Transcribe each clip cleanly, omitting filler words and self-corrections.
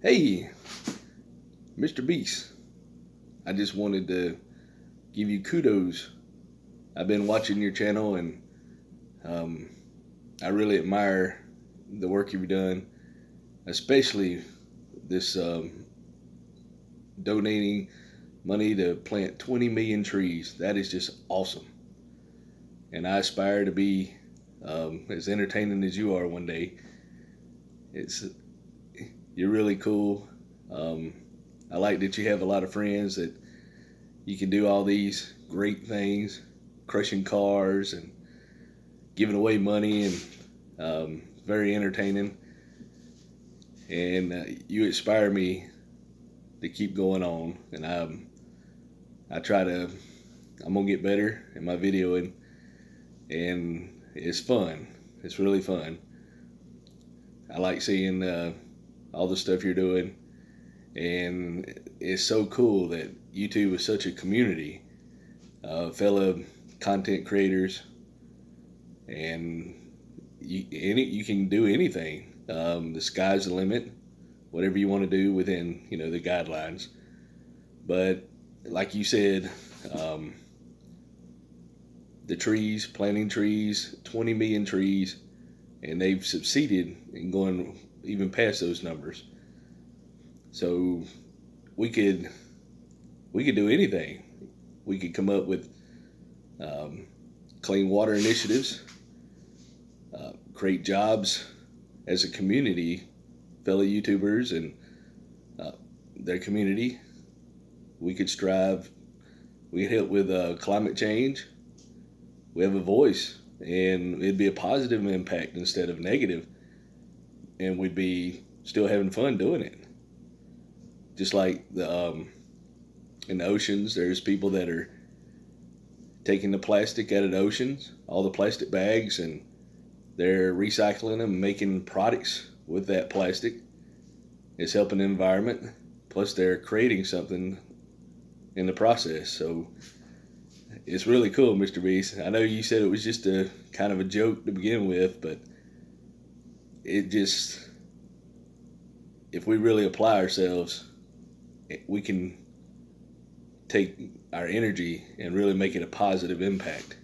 Hey, MrBeast. I just wanted to give you kudos. I've been watching your channel and um, I really admire the work you've done, especially this donating money to plant 20 million trees. That is just awesome. And I aspire to be as entertaining as you are one day. It's You're really cool. Um, I like that you have a lot of friends that you can do all these great things, crushing cars and giving away money, and very entertaining. And you inspire me to keep going on. And I try to. I'm gonna get better in my videoing, and it's fun. It's really fun. I like seeing all the stuff you're doing, and it's so cool that YouTube is such a community, fellow content creators, and you can do anything. The sky's the limit, whatever you want to do within the guidelines. But like you said, the trees, planting trees, 20 million trees, and they've succeeded in going even past those numbers. So we could do anything. We could come up with clean water initiatives, create jobs as a community, fellow YouTubers and their community. We could strive. We could help with climate change. We have a voice, and it'd be a positive impact instead of negative, and we'd be still having fun doing it. Just like in the oceans, there's people that are taking the plastic out of the oceans, all the plastic bags, and they're recycling them and making products with that plastic. It's helping the environment, plus they're creating something in the process. So it's really cool, MrBeast. I know you said it was just a kind of a joke to begin with, but it just, if we really apply ourselves, we can take our energy and really make it a positive impact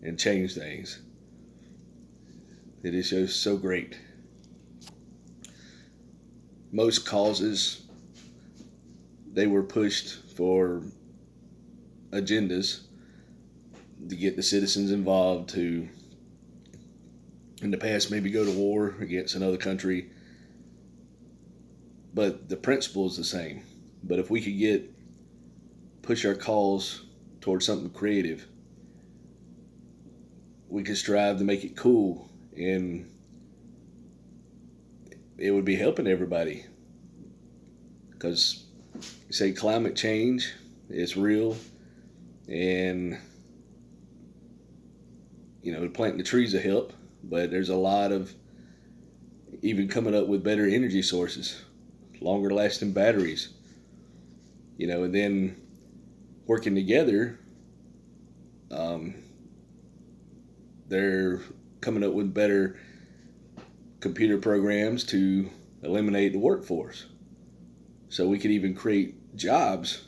and change things. It is just so great. Most causes, they were pushed for agendas to get the citizens involved, to in the past maybe go to war against another country, but the principle is the same. But if we could push our cause towards something creative, we could strive to make it cool, and it would be helping everybody. Because say climate change is real, and planting the trees will help, but there's a lot of even coming up with better energy sources, longer lasting batteries, and then working together, they're coming up with better computer programs to eliminate the workforce. So we could even create jobs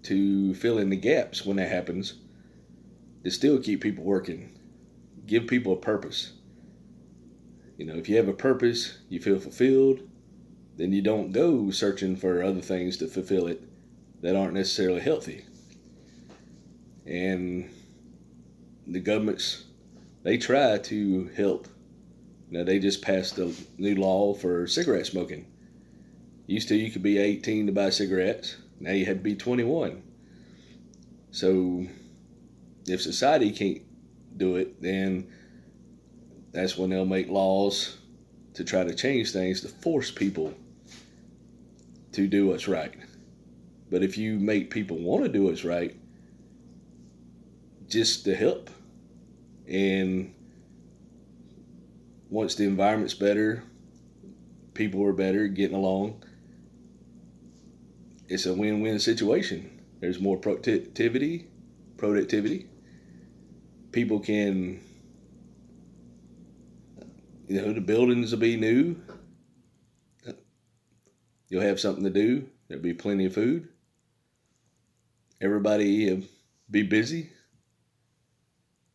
to fill in the gaps when that happens, to still keep people working, give people a purpose. If you have a purpose, you feel fulfilled, then you don't go searching for other things to fulfill it that aren't necessarily healthy. And the governments, they try to help. They just passed a new law for cigarette smoking. Used to, you could be 18 to buy cigarettes. Now you had to be 21. So if society can't do it, then that's when they'll make laws to try to change things, to force people to do what's right. But if you make people want to do what's right, just to help, and once the environment's better, people are better, getting along, it's a win-win situation. There's more productivity. People can, the buildings will be new. You'll have something to do. There'll be plenty of food. Everybody be busy.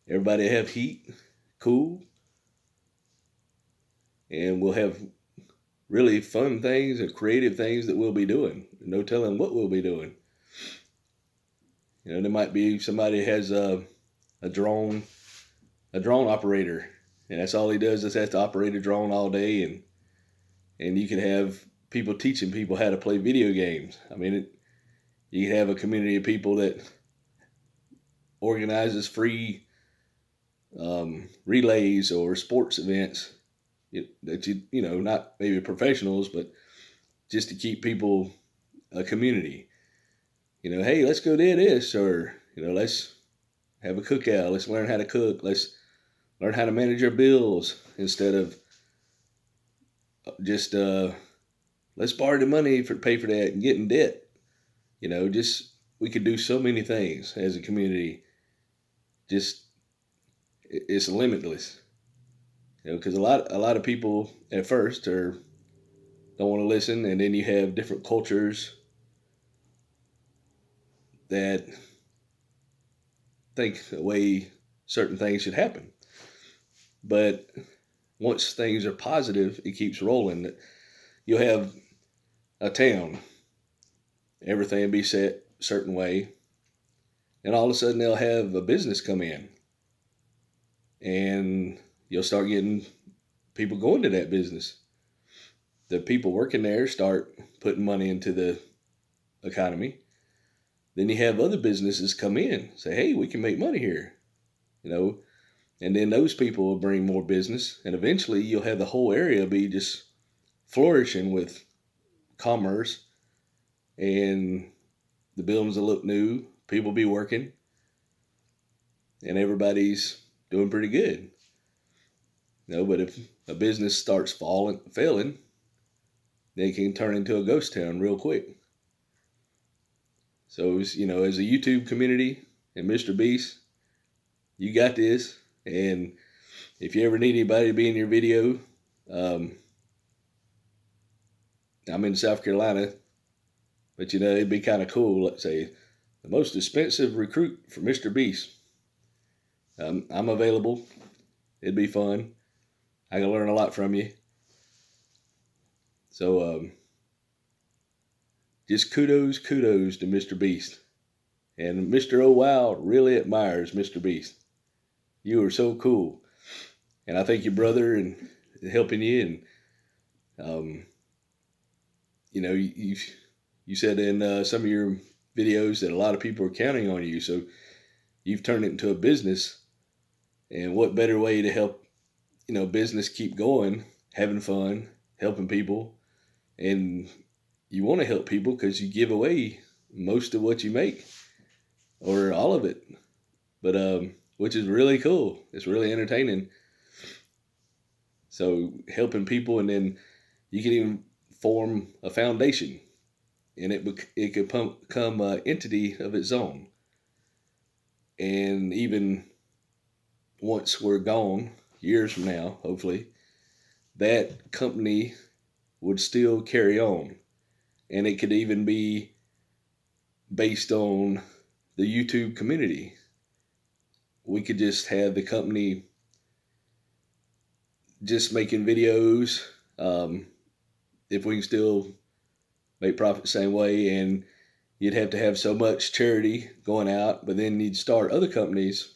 Everybody have heat, cool. And we'll have really fun things and creative things that we'll be doing. No telling what we'll be doing. There might be somebody has a drone operator, and that's all he does is have to operate a drone all day, and you can have people teaching people how to play video games. I mean, you can have a community of people that organizes free relays or sports events that not maybe professionals, but just to keep people a community. Hey, let's go do this, or let's have a cookout. Let's learn how to cook. Let's learn how to manage our bills instead of just let's borrow the money to pay for that and get in debt. Just we could do so many things as a community. Just it's limitless. Because a lot of people at first don't want to listen, and then you have different cultures that think the way certain things should happen. But once things are positive, it keeps rolling. You'll have a town, everything will be set a certain way, and all of a sudden they'll have a business come in, and you'll start getting people going to that business. The people working there start putting money into the economy. Then you have other businesses come in, say, hey, we can make money here, and then those people will bring more business, and eventually you'll have the whole area be just flourishing with commerce, and the buildings will look new, people will be working, and everybody's doing pretty good. But if a business starts failing, they can turn into a ghost town real quick. So, as a YouTube community and MrBeast, you got this. And if you ever need anybody to be in your video, I'm in South Carolina, but it'd be kind of cool. Let's say the most expensive recruit for MrBeast. I'm available. It'd be fun. I can learn a lot from you. So just kudos to MrBeast. And Mr. Oh Wow really admires MrBeast. You are so cool. And I thank your brother and helping you. And, you said in some of your videos that a lot of people are counting on you. So you've turned it into a business. And what better way to help, business keep going, having fun, helping people. And you want to help people because you give away most of what you make, or all of it. But which is really cool. It's really entertaining. So helping people, and then you can even form a foundation, and it could become an entity of its own. And even once we're gone, years from now, hopefully, that company would still carry on. And it could even be based on the YouTube community. We could just have the company just making videos, if we can still make profit the same way, and you'd have to have so much charity going out, but then you'd start other companies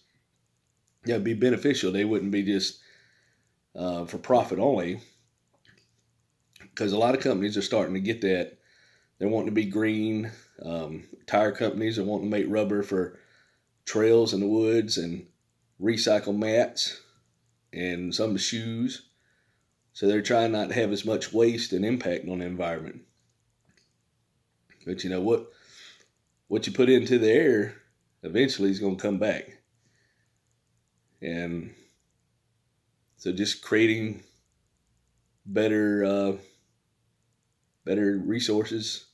that'd be beneficial. They wouldn't be just for profit only, because a lot of companies are starting to get that. They're wanting to be green. Tire companies are wanting to make rubber for trails in the woods and recycle mats and some shoes. So they're trying not to have as much waste and impact on the environment. But what you put into the air eventually is going to come back. And so just creating better resources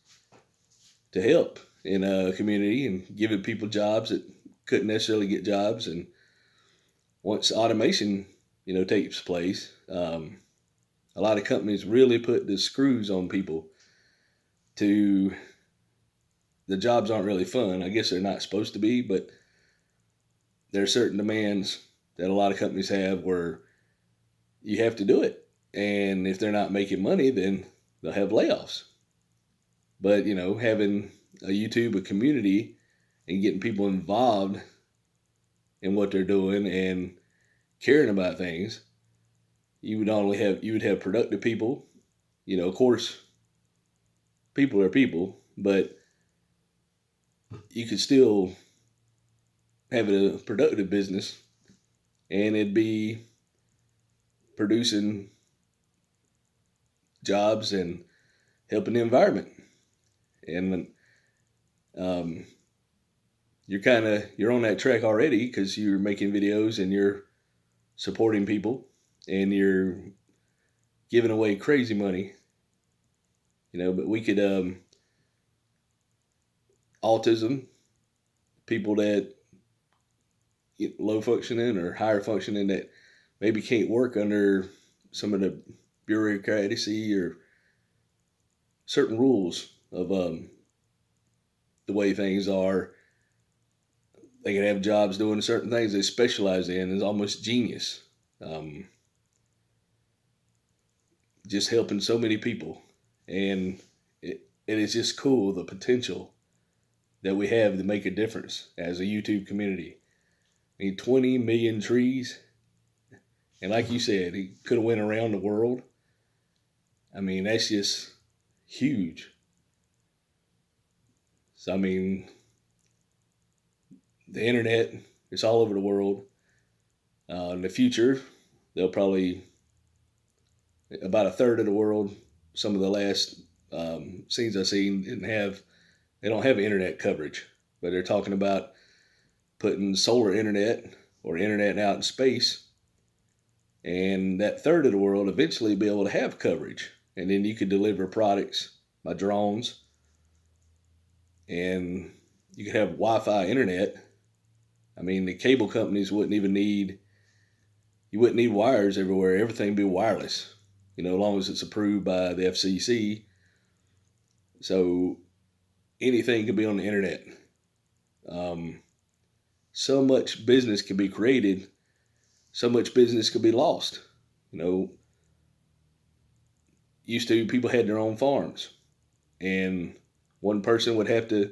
to help in a community and giving people jobs that couldn't necessarily get jobs. And once automation, takes place, a lot of companies really put the screws on people to the jobs aren't really fun. I guess they're not supposed to be, but there are certain demands that a lot of companies have where you have to do it. And if they're not making money, then they'll have layoffs. But, having a YouTube, a community, and getting people involved in what they're doing and caring about things, you would have productive people. Of course, people are people, but you could still have a productive business and it'd be producing jobs and helping the environment. And you're on that track already because you're making videos and you're supporting people and you're giving away crazy money. But we could autism, people that low functioning or higher functioning that maybe can't work under some of the bureaucracy or certain rules of the way things are. They can have jobs doing certain things they specialize in. It's almost genius. Just helping so many people. And it is just cool, the potential that we have to make a difference as a YouTube community. 20 million trees. And like you said, he could have went around the world. That's just huge. So, the internet, it's all over the world. In the future, they'll probably, about a third of the world, some of the last scenes I've seen they don't have internet coverage, but they're talking about putting solar internet or internet out in space, and that third of the world eventually be able to have coverage, and then you could deliver products by drones, and you could have Wi-Fi internet. The cable companies you wouldn't need wires everywhere. Everything would be wireless, as long as it's approved by the FCC. So anything could be on the internet. So much business can be created, so much business could be lost. Used to, people had their own farms, and one person would have to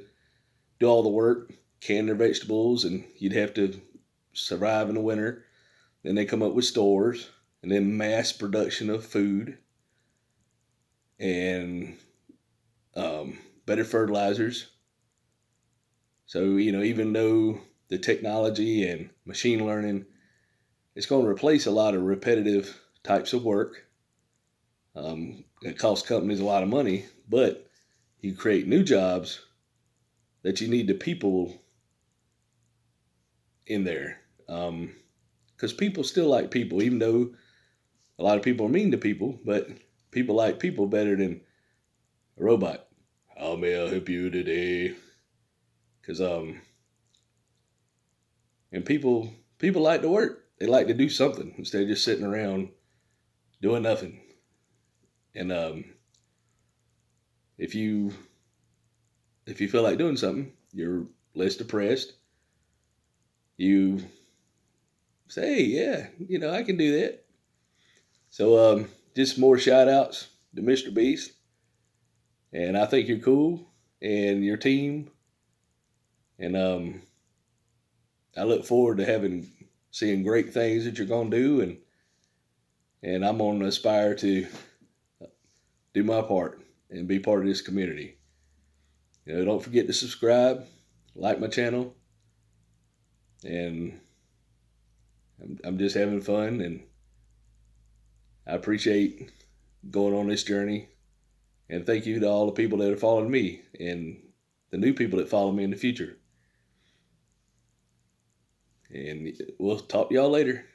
do all the work, can their vegetables, and you'd have to survive in the winter. Then they come up with stores, and then mass production of food, and better fertilizers. So, even though the technology and machine learning, it's going to replace a lot of repetitive types of work. It costs companies a lot of money, but you create new jobs that you need the people in there. Because people still like people, even though a lot of people are mean to people, but people like people better than a robot. How may I help you today? Because and people like to work. They like to do something instead of just sitting around doing nothing. And if you feel like doing something, you're less depressed. You say, hey, yeah, I can do that. So just more shout outs to MrBeast. And I think you're cool and your team. And I look forward to seeing great things that you're going to do. And I'm going to aspire to do my part and be part of this community. Don't forget to subscribe, like my channel. And I'm just having fun, and I appreciate going on this journey. And thank you to all the people that are following me and the new people that follow me in the future. And we'll talk to y'all later.